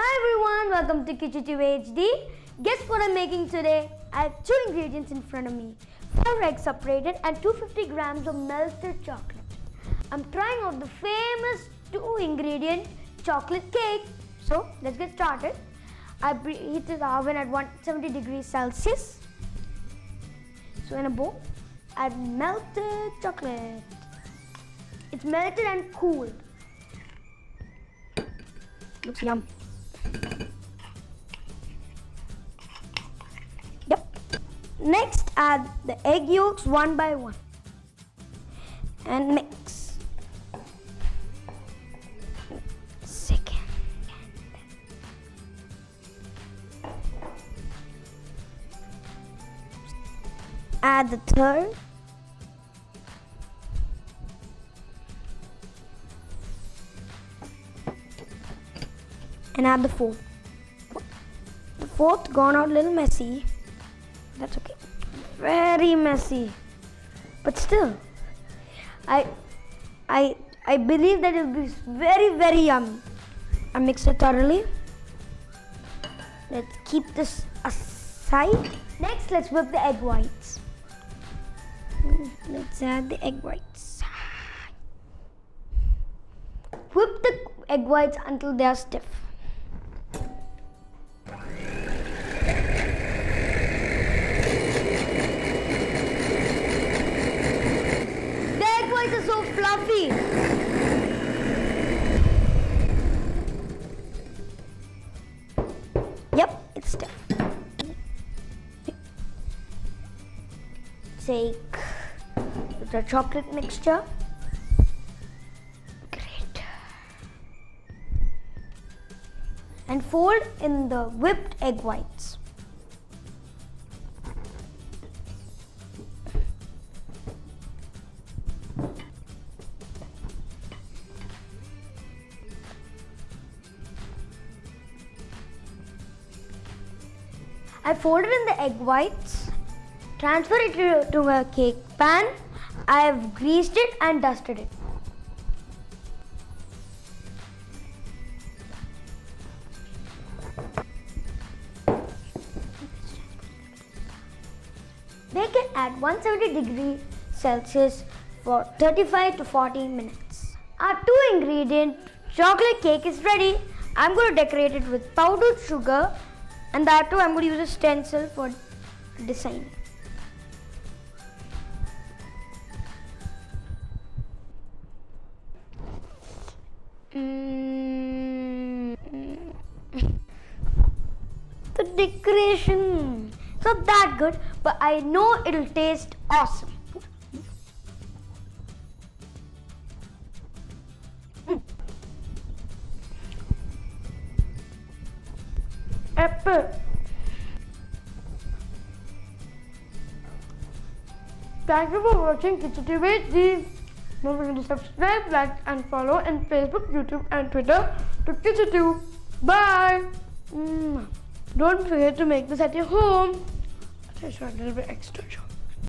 Hi everyone, welcome to KichaTube HD. Guess what I'm making today? I have 2 ingredients in front of me. 4 eggs separated and 250 grams of melted chocolate. I'm trying out the famous 2 ingredient chocolate cake. So let's get started. I preheated the oven at 170 degrees Celsius. So in a bowl, add melted chocolate. It's melted and cooled. Looks yum. Yep. Next, add the egg yolks one by one and mix. Second. Add the third. And add the fourth. The fourth gone out a little messy. That's okay. Very messy. But still, I believe that it will be very yummy. I mix it thoroughly. Let's keep this aside. Next, let's whip the egg whites. Let's add the egg whites. Whip the egg whites until they are stiff. It's so fluffy. Yep, it's stiff. Take the chocolate mixture. Great. And fold in the whipped egg whites. I folded in the egg whites, transfer it to a cake pan. I have greased it and dusted it. Bake it at 170 degrees Celsius for 35 to 40 minutes. Our 2 ingredient chocolate cake is ready. I'm going to decorate it with powdered sugar. And that too, I'm going to use a stencil for design. The decoration is not that good, but I know it'll taste awesome. Apple. Thank you for watching KichaTube HD. Don't forget to subscribe, like and follow on Facebook, YouTube and Twitter to KichaTube. Bye. Don't forget to make this at your home. Let's try a little bit extra chocolate.